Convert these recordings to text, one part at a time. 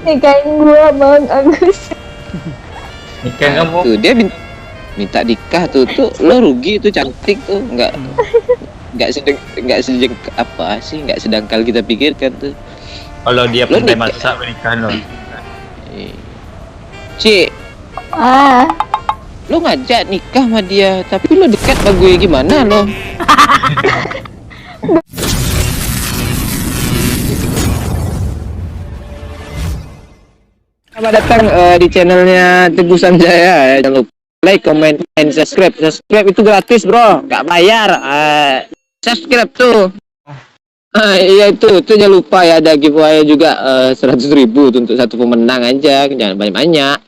Nikahin gua Bang Agus. Nikahin kamu. Tuh dia minta nikah tuh lo rugi tuh, cantik tuh, nggak sedang apa sih, nggak sedangkal kita pikirkan tuh. Kalau dia pandai masak pernikahan lo. Cik, lo ngajak nikah sama dia, tapi lo dekat sama gue gimana lo? Selamat datang di channelnya Teguh Sanjaya. Jangan lupa like, comment, and subscribe. Subscribe itu gratis bro, nggak bayar. Subscribe tuh. Iya itu jangan lupa ya, ada giveaway juga 100.000 untuk satu pemenang aja, jangan banyak-banyak.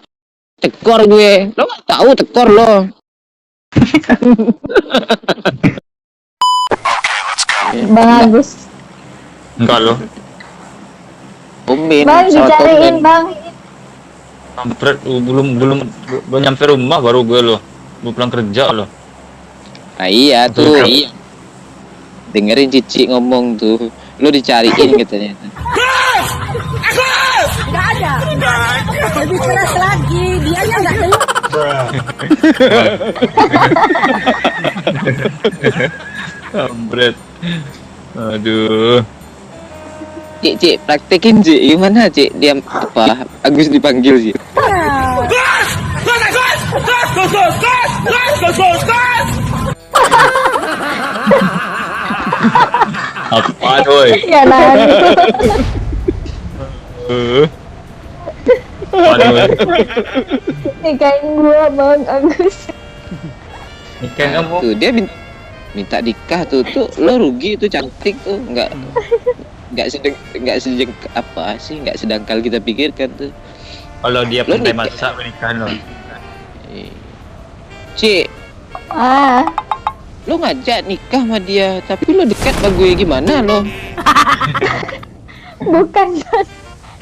Tekor gue, lo nggak tahu tekor lo. Bang Agus. Enggak lo. Bang dicariin Bang. Kampret, belum nyampe rumah baru gue lo. Belum pulang kerja lo. Iya tuh. Iya. Dengerin Cici ngomong tuh, lo dicariin katanya. Nggak ada. Lebih keras lagi, dia yang nggak dengar. Kampret. Aduh. Cik, praktekin Cik, gimana Cik? Dia apa? Agus dipanggil sih. Apaan woi? Ya nani. Apaan woi? Nikahin gua Bang Agus. Nikahin kamu. Tuh dia minta nikah tuh lo rugi tuh, cantik tuh, nggak sedang apa sih, nggak sedangkal kita pikirkan tuh. Kalau dia pandai masak pernikahan lo. Cik, lo ngajak nikah sama dia, tapi lo dekat sama gue gimana lo? Bukan.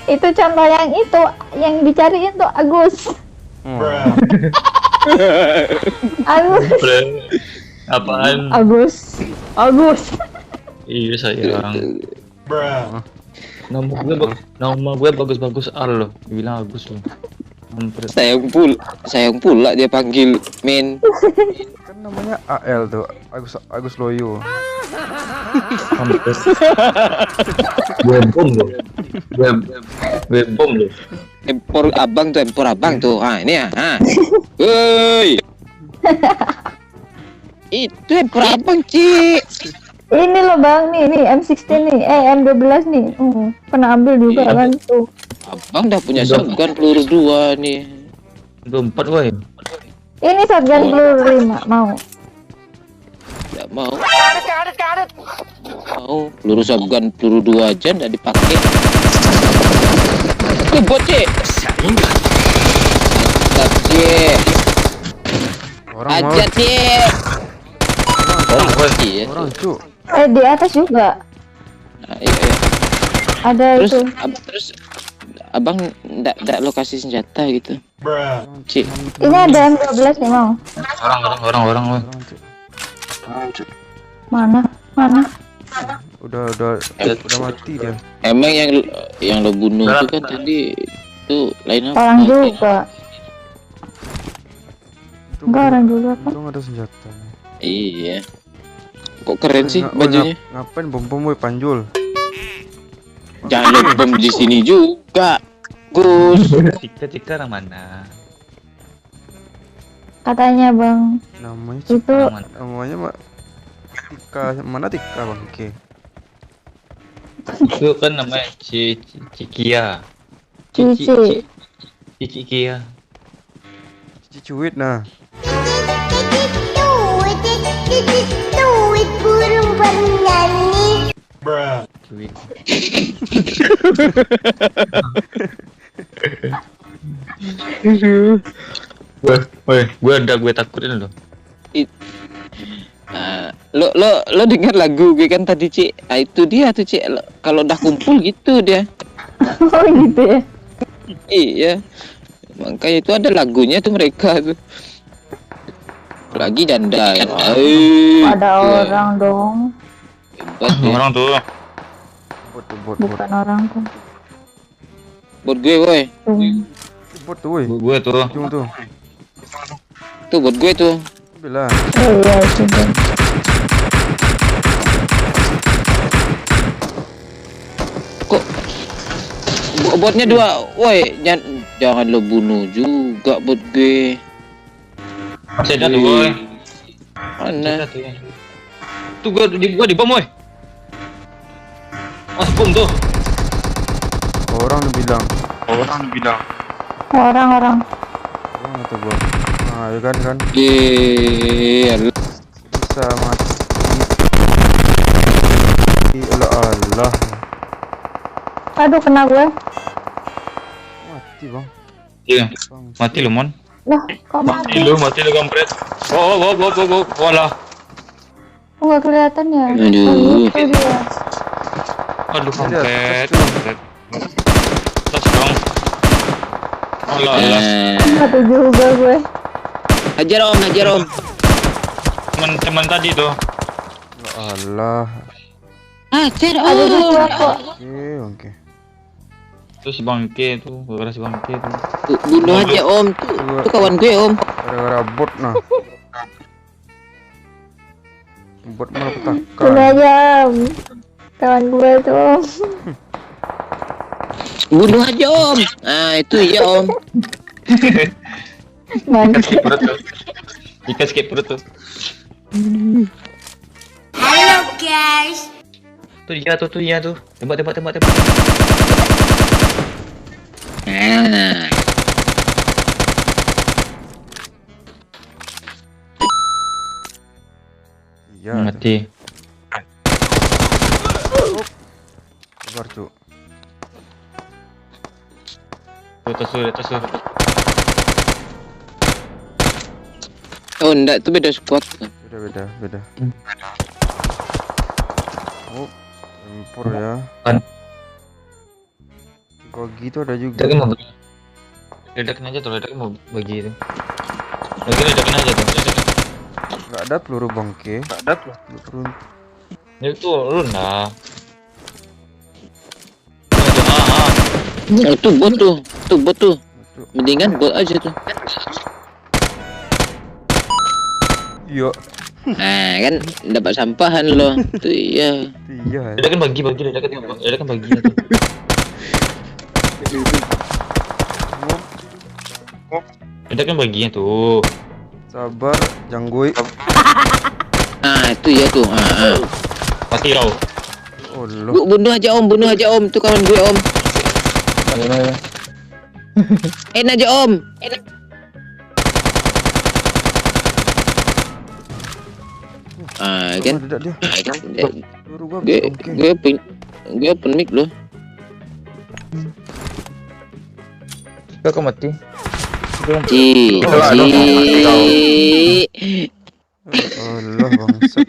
Itu contoh yang dicariin tuh Agus. Agus. Apaan? Agus. Iya sayang. Nama gue bagus-bagus Al lo. Bilang Agus lo. Sayang pula dia panggil men. Kan namanya AL tuh, Agus Loyo. Gue bom lo. Gue bom lo. Empor abang tuh. Ini ya. Woi. Itu empor abang Cik. Ini loh Bang, nih M16 nih, M12 nih. Pernah ambil juga kan tuh. Abang udah punya shotgun peluru 2 nih. Itu 4 woi. Ini shotgun peluru 5, mau? Nggak mau. Mau peluru shotgun peluru 2 aja nggak dipakai. Tuh bot Cik. Mantap Cik. Aja Cik. Orang cu. Di atas juga. Nah, iya. Ada Terus itu. terus abang ndak lokasi senjata gitu. Cik. Ini ada M12 nih, mau? Orang woi. Mana? Udah mati dia. Emang yang lo bunuh itu kan tadi itu lain apa? Orang juga. Enggak, orang juga kan. Untung ada senjatanya. Iya. Kok keren sih bajunya? Ngapain bom woi, Panjul? Jangan lo bom di sini juga, Gus. Cika mana? Katanya Bang, Namanya itu namanya Tika, mana Tika Bang? Oke. Itu kan namanya Cikia. Cici. Cikia. Cici cuit nah. Duit burung bernyanyi. Cuit. Gue takutin lo. Lo dengar lagu gue kan tadi Cik. Nah, itu dia tuh Cik. Kalau udah kumpul gitu dia. Oh gitu ya. Iya. Makanya itu ada lagunya tuh mereka tuh. Lagi janda ya. Ada orang dong. Hebat ya. Orang tuh. Bot. Bukan orang tuh. Bot gue woi. Bot tuh, woi. Gue tuh. Ujung tuh. Tuh bot gue tuh. Bila. Oh iya itu bang. Kok botnya dua, woi, jangan lo bunuh juga bot gue. Masih ada tuh, boy. Mana? Tuh gua di bom, boy. Mas bom tuh. Orang udah bilang. Orang-orang. Orang kata gua. Nah, ya kan. Iya, Bisa mati. Allah. Aduh kena gue. Mati, Bang. Iya. Bang. Mati lu, Mon. Lah kok mati? Mati lu kampret. Oh, walah. Kok nggak kelihatan ya? Aduh. Oh, gitu dia. Aduh, Lihat, kampret. Tas dong. Alah. Mati juga gue. Hajar om. Teman tadi tuh. Allah. Hajar Ada dua kok. Oke. Tuh si bangke tuh, gara-gara si bangke tuh. Bunuh aja om, tuh kawan gue om. Gara-gara bot nah. Bot malah Sini petakan. aja. Kawan gue tuh. Bunuh aja om. Nah itu ya om. Mantap. Skip perut tuh. Jika skip perut tuh. Halo guys. Tuh iya tuh. Tembak. Nah, Iya. Mati. Sabar, Cuk. Tuh. oh enggak itu beda squad. Beda. Oh, tempur ya. Kan. Kalau gitu ada juga. Ledakin mau ledakin aja tuh, ledakin mau bagi itu. Ledakin aja tuh. Nggak ada peluru bangke. Peluru. Ya itu lu nah. Itu bot tuh. Mendingan bot aja tuh. Iya. Nah kan dapat sampahan lo. Tuh iya. Iya. Ledakin bagi ledakin bagi tuh. Ledakin baginya tuh. Sabar, janggui. Nah itu ya tuh. Mati kau. Oh, loh. Bunuh aja om. Tuh kawan gue om. Enak aja om. Kan. Ada dia. Peluru gua Gue bangke. gue open mic loh. Kau mati. Ci. Allah bangsat.